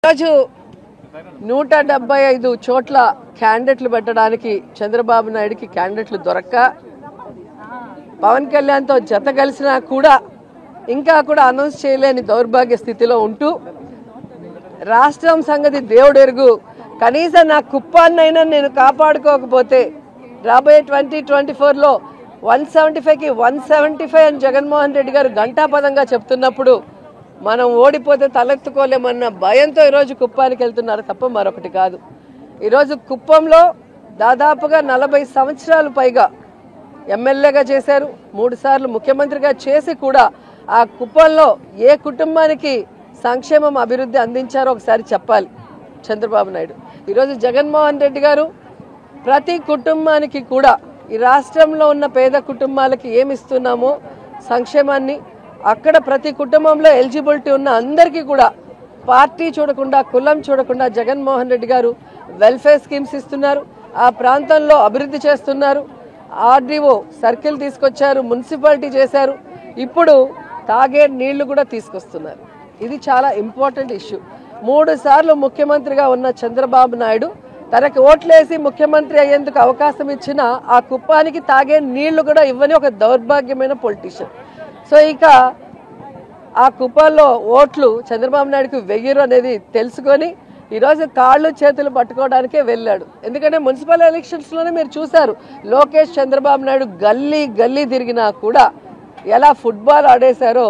ఈరోజు 175 చోట్ల క్యాండిడేట్లు పెట్టడానికి చంద్రబాబు నాయుడుకి క్యాండిడేట్లు దొరక్క పవన్ కళ్యాణ్తో జత కలిసినా కూడా ఇంకా కూడా అనౌన్స్ చేయలేని దౌర్భాగ్య స్థితిలో ఉంటూ రాష్ట్రం సంగతి దేవుడెరుగు, కనీసం నా కుప్పాన్నైనా నేను కాపాడుకోకపోతే రాబోయే 2024లో 175కి 175 అని జగన్మోహన్ రెడ్డి గారు ఘంటాపదంగా చెప్తున్నప్పుడు మనం ఓడిపోతే తలెత్తుకోలేమన్న భయంతో ఈరోజు కుప్పానికి వెళ్తున్నారు తప్ప మరొకటి కాదు. ఈరోజు కుప్పంలో దాదాపుగా 40 సంవత్సరాలు పైగా ఎమ్మెల్యేగా చేశారు, 3 సార్లు ముఖ్యమంత్రిగా చేసి కూడా ఆ కుప్పంలో ఏ కుటుంబానికి సంక్షేమం అభివృద్ధి అందించారో ఒకసారి చెప్పాలి చంద్రబాబు నాయుడు. ఈరోజు జగన్మోహన్ రెడ్డి గారు ప్రతి కుటుంబానికి కూడా ఈ రాష్ట్రంలో ఉన్న పేద కుటుంబాలకి ఏమి ఇస్తున్నామో సంక్షేమాన్ని అక్కడ ప్రతి కుటుంబంలో ఎలిజిబిలిటీ ఉన్న అందరికీ కూడా పార్టీ చూడకుండా కులం చూడకుండా జగన్మోహన్ రెడ్డి గారు వెల్ఫేర్ స్కీమ్స్ ఇస్తున్నారు. ఆ ప్రాంతంలో అభివృద్ధి చేస్తున్నారు. ఆర్డీఓ సర్కిల్ తీసుకొచ్చారు, మున్సిపాలిటీ చేశారు, ఇప్పుడు తాగే నీళ్లు కూడా తీసుకొస్తున్నారు. ఇది చాలా ఇంపార్టెంట్ ఇష్యూ. 3 సార్లు ముఖ్యమంత్రిగా ఉన్న చంద్రబాబు నాయుడు తనకు ఓట్లేసి ముఖ్యమంత్రి అయ్యేందుకు అవకాశం ఇచ్చిన ఆ కుప్పానికి తాగే నీళ్లు కూడా ఇవ్వని ఒక దౌర్భాగ్యమైన పొలిటీషియన్. సో ఇక ఆ కుప్పంలో ఓట్లు చంద్రబాబు నాయుడుకి వెయ్యరు అనేది తెలుసుకొని ఈరోజు కాళ్ళు చేతులు పట్టుకోవడానికే వెళ్ళాడు. ఎందుకంటే మున్సిపల్ ఎలక్షన్స్లోనే మీరు చూశారు, లోకేష్ చంద్రబాబు నాయుడు గల్లీ గల్లీ తిరిగినా కూడా ఎలా ఫుట్బాల్ ఆడేశారో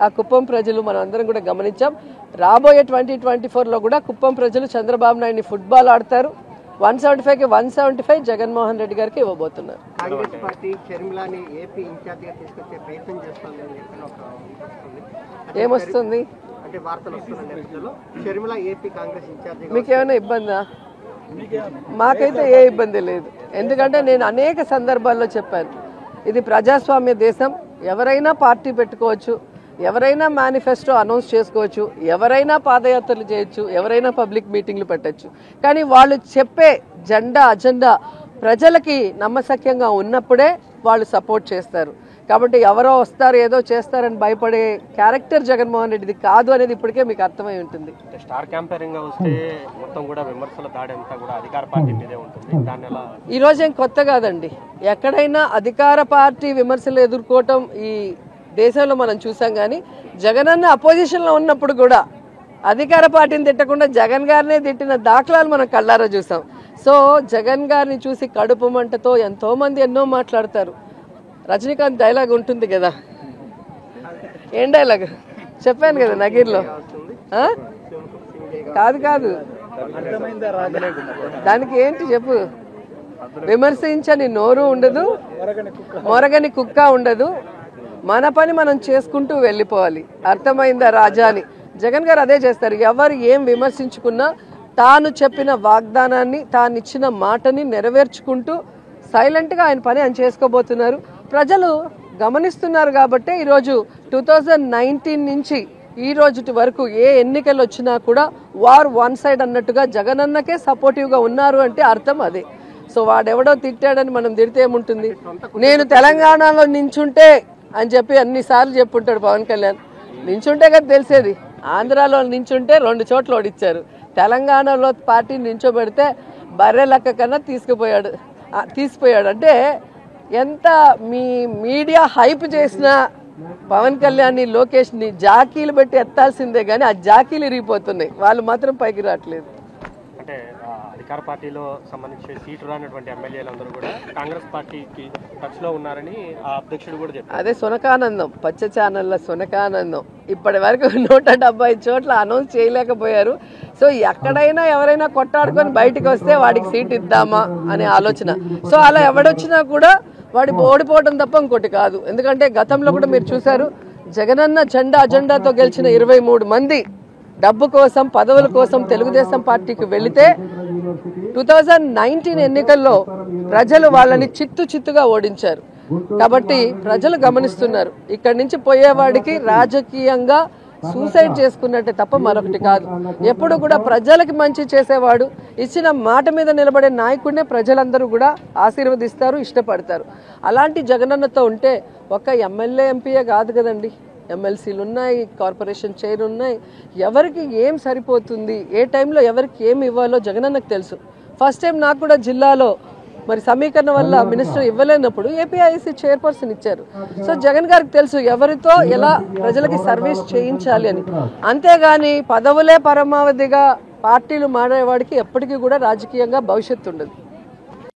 ఆ కుప్పం ప్రజలు మనం అందరం కూడా గమనించాం. రాబోయే 2024లో కూడా కుప్పం ప్రజలు చంద్రబాబు నాయుడిని ఫుట్బాల్ ఆడతారు. 175కి 175 జగన్మోహన్ రెడ్డి గారికి ఇవ్వబోతున్నారు. కాంగ్రెస్ పార్టీ షర్మిలాని ఏపీ ఇన్ఛార్జిగా తీసుకొచ్చే ప్రయత్నం చేస్తుందని ఏమొస్తుంది అంటే వార్తలు వస్తున్న నేపథ్యంలో షర్మిల ఏపీ కాంగ్రెస్ ఇన్ఛార్జిగా మీకేమైనా ఇబ్బందా? మాకైతే ఏ ఇబ్బంది లేదు. ఎందుకంటే నేను అనేక సందర్భాల్లో చెప్పాను, ఇది ప్రజాస్వామ్య దేశం, ఎవరైనా పార్టీ పెట్టుకోవచ్చు, ఎవరైనా మేనిఫెస్టో అనౌన్స్ చేసుకోవచ్చు, ఎవరైనా పాదయాత్రలు చేయొచ్చు, ఎవరైనా పబ్లిక్ మీటింగ్లు పెట్టచ్చు. కానీ వాళ్ళు చెప్పే అజెండా ప్రజలకి నమ్మశక్యంగా ఉన్నప్పుడే వాళ్ళు సపోర్ట్ చేస్తారు. కాబట్టి ఎవరో వస్తారు ఏదో చేస్తారని భయపడే క్యారెక్టర్ జగన్మోహన్ రెడ్డిది కాదు అనేది ఇప్పటికే మీకు అర్థమై ఉంటుంది. స్టార్ క్యాంపెయినింగ్ వస్తే మొత్తం కూడా విమర్శల దాడి అంతా కూడా అధికార పార్టీ మీదే ఉంటుంది. దాని ఎలా ఈ రోజు ఏం కొత్త కాదండి. ఎక్కడైనా అధికార పార్టీ విమర్శలు ఎదుర్కోవటం ఈ దేశంలో మనం చూసాం. కానీ జగన్ అన్న అపోజిషన్లో ఉన్నప్పుడు కూడా అధికార పార్టీని తిట్టకుండా జగన్ గారినే తిట్టిన దాఖలాలు మనం కళ్ళారా చూసాం. సో జగన్ గారిని చూసి కడుపు మంటతో ఎంతో మంది ఎన్నో మాట్లాడతారు. రజనీకాంత్ డైలాగ్ ఉంటుంది కదా, ఏం డైలాగ్ చెప్పాను కదా నగీర్లో, కాదు దానికి ఏంటి చెప్పు. విమర్శించని నోరు ఉండదు, మొరగని కుక్క ఉండదు, మన పని మనం చేసుకుంటూ వెళ్ళిపోవాలి. అర్థమైందా రాజా అని జగన్ గారు అదే చేస్తారు. ఎవరు ఏం విమర్శించుకున్నా తాను చెప్పిన వాగ్దానాన్ని, తాను ఇచ్చిన మాటని నెరవేర్చుకుంటూ సైలెంట్గా ఆయన పని ఆయన చేసుకోబోతున్నారు. ప్రజలు గమనిస్తున్నారు కాబట్టి ఈరోజు 2019 నుంచి ఈ రోజు వరకు ఏ ఎన్నికలు వచ్చినా కూడా వార్ వన్ సైడ్ అన్నట్టుగా జగనన్నకే సపోర్టివ్గా ఉన్నారు అంటే అర్థం అదే. సో వాడెవడో తిట్టాడని మనం తిడితే ఏముంటుంది. నేను తెలంగాణలో నించుంటే అని చెప్పి అన్నిసార్లు చెప్పుంటాడు పవన్ కళ్యాణ్. నించుంటే కదా తెలిసేది. ఆంధ్రాలో నించుంటే 2 చోట్ల ఓడిచ్చారు. తెలంగాణలో పార్టీని నించోబెడితే బర్రె లెక్క కన్నా తీసిపోయాడు. అంటే ఎంత మీ మీడియా హైప్ చేసినా పవన్ కళ్యాణ్ లోకేష్ని జాకీలు పెట్టి ఎత్తాల్సిందే కానీ ఆ జాకీలు ఇరిగిపోతున్నాయి, వాళ్ళు మాత్రం పైకి రావట్లేదు. అంటే అధికార పార్టీలో సంబంధించి సీటు రానటువంటి ఎమ్మెల్యేలందరూ కూడా కాంగ్రెస్ పార్టీకి టచ్ లో ఉన్నారని ఆ అధ్యక్షుడు కూడా చెప్పారు. అదే సునకానందం, పచ్చ ఛానళ్ళ సునకానందం. ఇప్పటి వరకు 175 చోట్ల అనౌన్స్ చేయలేకపోయారు. సో ఎక్కడైనా ఎవరైనా కొట్టాడుకొని బయటకు వస్తే వాడికి సీట్ ఇద్దామా అనే ఆలోచన. సో అలా ఎవడొచ్చినా కూడా వాడి ఓడిపోవడం తప్ప ఇంకోటి కాదు. ఎందుకంటే గతంలో కూడా మీరు చూశారు, జగనన్న అజెండాతో గెలిచిన 23 మంది డబ్బు కోసం, పదవుల కోసం తెలుగుదేశం పార్టీకి వెళితే 2019 ఎన్నికల్లో ప్రజలు వాళ్ళని చిత్తుగా ఓడించారు. కాబట్టి ప్రజలు గమనిస్తున్నారు. ఇక్కడి నుంచి పోయేవాడికి రాజకీయంగా సూసైడ్ చేసుకున్నట్టే తప్ప మరొకటి కాదు. ఎప్పుడు కూడా ప్రజలకు మంచి చేసేవాడు, ఇచ్చిన మాట మీద నిలబడే నాయకుడినే ప్రజలందరూ కూడా ఆశీర్వదిస్తారు, ఇష్టపడతారు. అలాంటి జగనన్నతో ఉంటే ఒక ఎమ్మెల్యే ఎంపీయే కాదు కదండి, ఎమ్మెల్సీలు ఉన్నాయి, కార్పొరేషన్ చైర్ ఉన్నాయి. ఎవరికి ఏం సరిపోతుంది, ఏ టైంలో ఎవరికి ఏం ఇవ్వాలో జగనన్నకు తెలుసు. ఫస్ట్ టైం నాకు కూడా జిల్లాలో మరి సమీకరణ వల్ల మినిస్టర్ ఇవ్వలేనప్పుడు ఏపీఐసి చైర్పర్సన్ ఇచ్చారు. సో జగన్ గారికి తెలుసు ఎవరితో ఎలా ప్రజలకి సర్వీస్ చేయించాలి అని. అంతేగాని పదవులే పరమావధిగా పార్టీలు మారేవాడికి ఎప్పటికీ కూడా రాజకీయంగా భవిష్యత్తు ఉండదు.